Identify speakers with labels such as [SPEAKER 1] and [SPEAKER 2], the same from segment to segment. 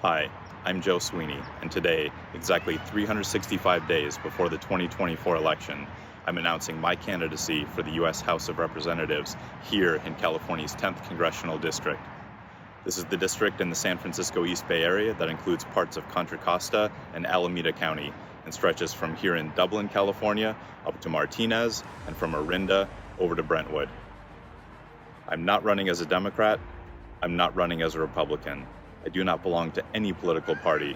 [SPEAKER 1] Hi, I'm Joe Sweeney, and today, exactly 365 days before the 2024 election, I'm announcing my candidacy for the U.S. House of Representatives here in California's 10th Congressional District. This is the district in the San Francisco East Bay area that includes parts of Contra Costa and Alameda County and stretches from here in Dublin, California, up to Martinez, and from Orinda over to Brentwood. I'm not running as a Democrat. I'm not running as a Republican. I do not belong to any political party.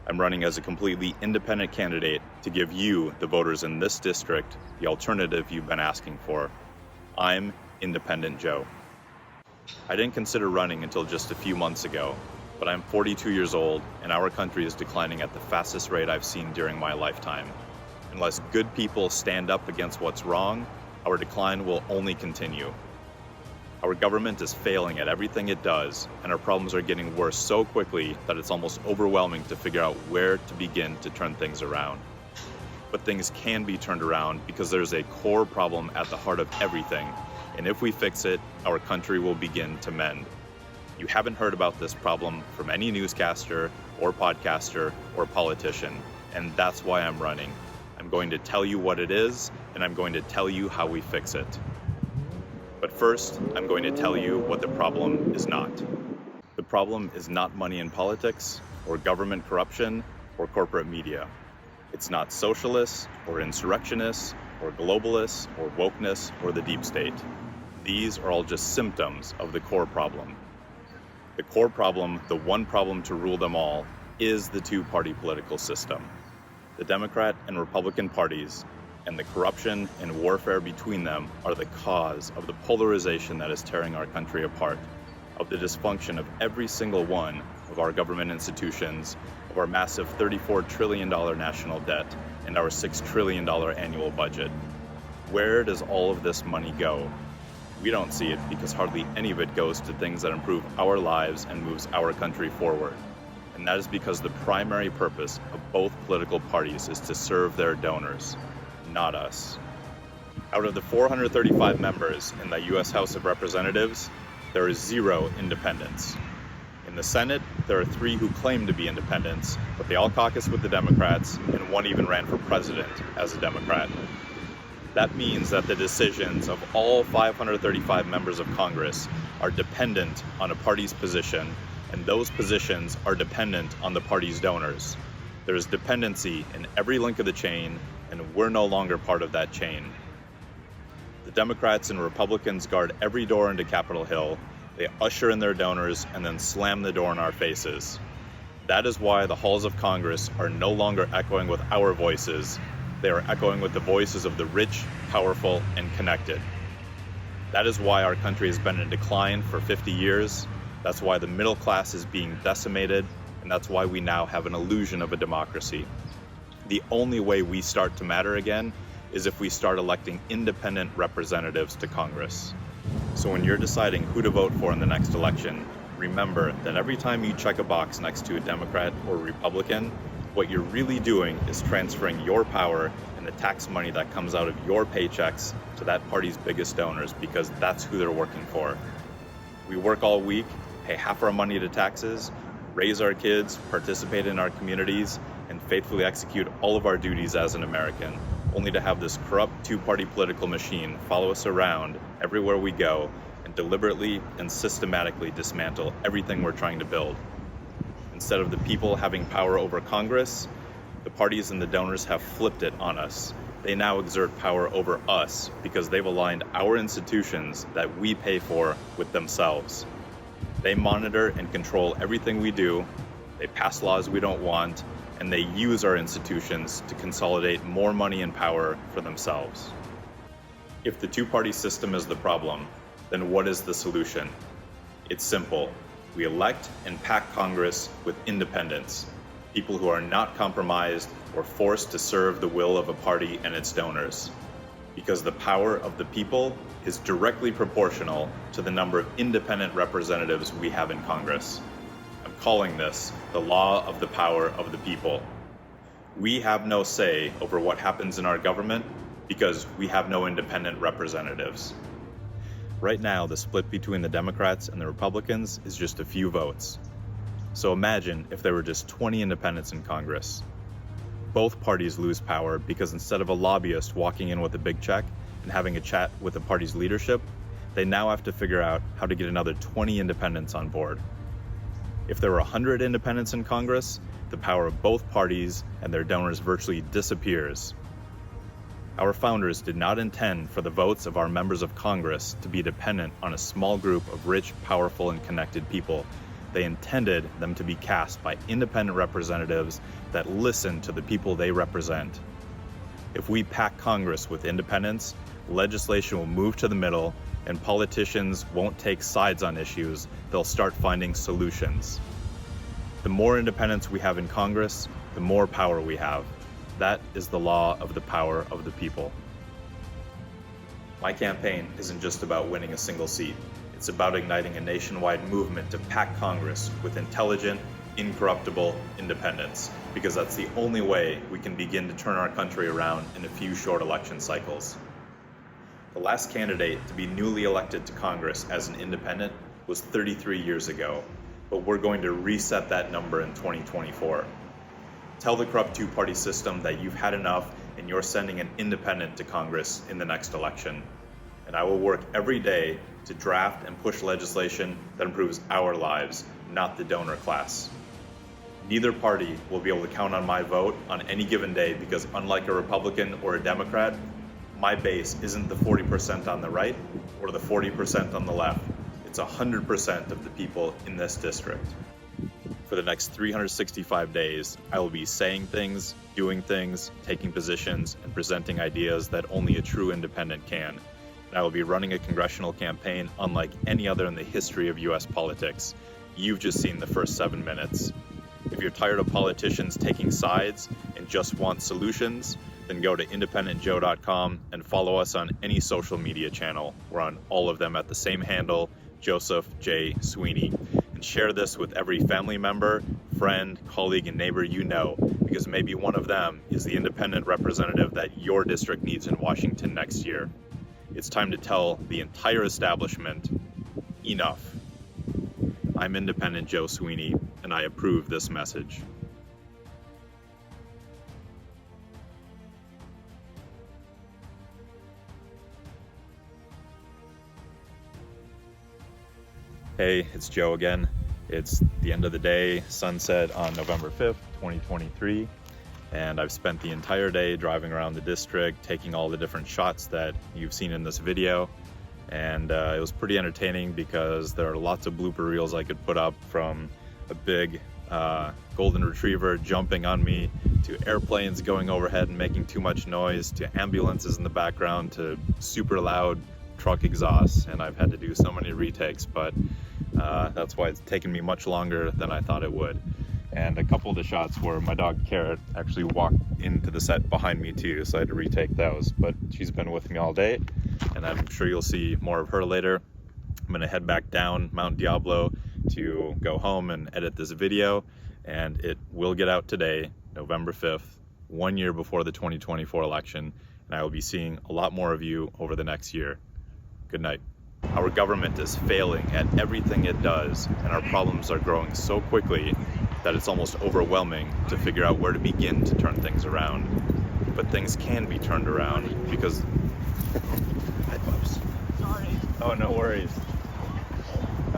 [SPEAKER 1] I'm running as a completely independent candidate to give you, the voters in this district, the alternative you've been asking for. I'm Independent Joe. I didn't consider running until just a few months ago, but I'm 42 years old and our country is declining at the fastest rate I've seen during my lifetime. Unless good people stand up against what's wrong, our decline will only continue. Our government is failing at everything it does, and our problems are getting worse so quickly that it's almost overwhelming to figure out where to begin to turn things around. But things can be turned around because there's a core problem at the heart of everything, and if we fix it, our country will begin to mend. You haven't heard about this problem from any newscaster or podcaster or politician, and that's why I'm running. I'm going to tell you what it is, and I'm going to tell you how we fix it. But first, I'm going to tell you what the problem is not. The problem is not money in politics, or government corruption, or corporate media. It's not socialists, or insurrectionists, or globalists, or wokeness, or the deep state. These are all just symptoms of the core problem. The core problem, the one problem to rule them all, is the two-party political system. The Democrat and Republican parties and the corruption and warfare between them are the cause of the polarization that is tearing our country apart, of the dysfunction of every single one of our government institutions, of our massive $34 trillion national debt, and our $6 trillion annual budget. Where does all of this money go? We don't see it because hardly any of it goes to things that improve our lives and moves our country forward. And that is because the primary purpose of both political parties is to serve their donors, not us. Out of the 435 members in the U.S. House of Representatives, there is 0 independents. In the Senate, there are 3 who claim to be independents, but they all caucus with the Democrats, and one even ran for president as a Democrat. That means that the decisions of all 535 members of Congress are dependent on a party's position, and those positions are dependent on the party's donors. There is dependency in every link of the chain, and we're no longer part of that chain. The Democrats and Republicans guard every door into Capitol Hill. They usher in their donors and then slam the door in our faces. That is why the halls of Congress are no longer echoing with our voices. They are echoing with the voices of the rich, powerful, and connected. That is why our country has been in decline for 50 years. That's why the middle class is being decimated, and that's why we now have an illusion of a democracy. The only way we start to matter again is if we start electing independent representatives to Congress. So when you're deciding who to vote for in the next election, remember that every time you check a box next to a Democrat or Republican, what you're really doing is transferring your power and the tax money that comes out of your paychecks to that party's biggest donors, because that's who they're working for. We work all week, pay half our money to taxes, raise our kids, participate in our communities, and faithfully execute all of our duties as an American, only to have this corrupt two-party political machine follow us around everywhere we go and deliberately and systematically dismantle everything we're trying to build. Instead of the people having power over Congress, the parties and the donors have flipped it on us. They now exert power over us because they've aligned our institutions that we pay for with themselves. They monitor and control everything we do, they pass laws we don't want, and they use our institutions to consolidate more money and power for themselves. If the two-party system is the problem, then what is the solution? It's simple. We elect and pack Congress with independents, people who are not compromised or forced to serve the will of a party and its donors. Because the power of the people is directly proportional to the number of independent representatives we have in Congress. I'm calling this the law of the power of the people. We have no say over what happens in our government because we have no independent representatives. Right now, the split between the Democrats and the Republicans is just a few votes. So imagine if there were just 20 independents in Congress. Both parties lose power because instead of a lobbyist walking in with a big check and having a chat with the party's leadership, they now have to figure out how to get another 20 independents on board. If there were 100 independents in Congress, the power of both parties and their donors virtually disappears. Our founders did not intend for the votes of our members of Congress to be dependent on a small group of rich, powerful, and connected people. They intended them to be cast by independent representatives that listen to the people they represent. If we pack Congress with independents, legislation will move to the middle, and politicians won't take sides on issues, they'll start finding solutions. The more independents we have in Congress, the more power we have. That is the law of the power of the people. My campaign isn't just about winning a single seat. It's about igniting a nationwide movement to pack Congress with intelligent, incorruptible independents, because that's the only way we can begin to turn our country around in a few short election cycles. The last candidate to be newly elected to Congress as an independent was 33 years ago, but we're going to reset that number in 2024. Tell the corrupt two-party system that you've had enough and you're sending an independent to Congress in the next election. And I will work every day to draft and push legislation that improves our lives, not the donor class. Neither party will be able to count on my vote on any given day because unlike a Republican or a Democrat, my base isn't the 40% on the right or the 40% on the left. It's 100% of the people in this district. For the next 365 days, I will be saying things, doing things, taking positions, and presenting ideas that only a true independent can. And I will be running a congressional campaign unlike any other in the history of US politics. You've just seen the first 7 minutes. If you're tired of politicians taking sides and just want solutions, then go to independentjoe.com and follow us on any social media channel. We're on all of them at the same handle, Joseph J. Sweeney. And share this with every family member, friend, colleague, and neighbor you know, because maybe one of them is the independent representative that your district needs in Washington next year. It's time to tell the entire establishment, enough. I'm Independent Joe Sweeney, and I approve this message. Hey, it's Joe again. It's the end of the day, sunset on November 5th, 2023, and I've spent the entire day driving around the district, taking all the different shots that you've seen in this video, and it was pretty entertaining because there are lots of blooper reels I could put up, from a big golden retriever jumping on me, to airplanes going overhead and making too much noise, to ambulances in the background, to super loud truck exhausts, and I've had to do so many retakes, but that's why it's taken me much longer than I thought it would. And a couple of the shots where my dog Carrot actually walked into the set behind me too, so I had to retake those, but she's been with me all day, and I'm sure you'll see more of her later. I'm gonna head back down Mount Diablo to go home and edit this video, and it will get out today, November 5th, 1 year before the 2024 election, and I will be seeing a lot more of you over the next year. Good night. Our government is failing at everything it does, and our problems are growing so quickly that it's almost overwhelming to figure out where to begin to turn things around. But things can be turned around because... Hi, pups.
[SPEAKER 2] Sorry.
[SPEAKER 1] Oh, no worries.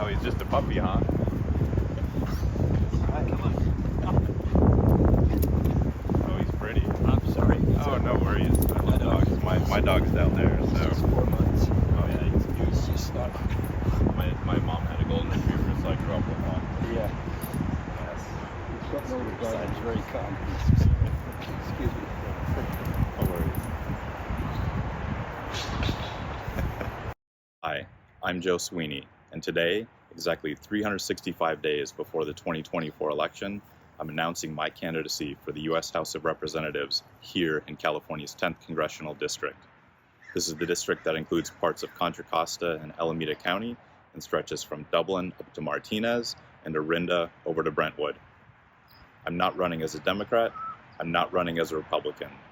[SPEAKER 1] Oh, he's just a puppy, huh?
[SPEAKER 2] Alright, come on.
[SPEAKER 1] Oh, he's pretty.
[SPEAKER 2] I'm sorry.
[SPEAKER 1] Oh, no worries. My dog's down there, so...
[SPEAKER 2] He's 4 months.
[SPEAKER 1] Oh, yeah,
[SPEAKER 2] He was just stuck.
[SPEAKER 1] my mom had a golden retriever, so I grew up with one.
[SPEAKER 2] Yeah.
[SPEAKER 1] Yes.
[SPEAKER 2] He's got no regard. He's very calm. Excuse me.
[SPEAKER 1] No worries. Hi, I'm Joe Sweeney, and today, exactly 365 days before the 2024 election, I'm announcing my candidacy for the U.S. House of Representatives here in California's 10th Congressional District. This is the district that includes parts of Contra Costa and Alameda County and stretches from Dublin up to Martinez and Orinda over to Brentwood. I'm not running as a Democrat. I'm not running as a Republican.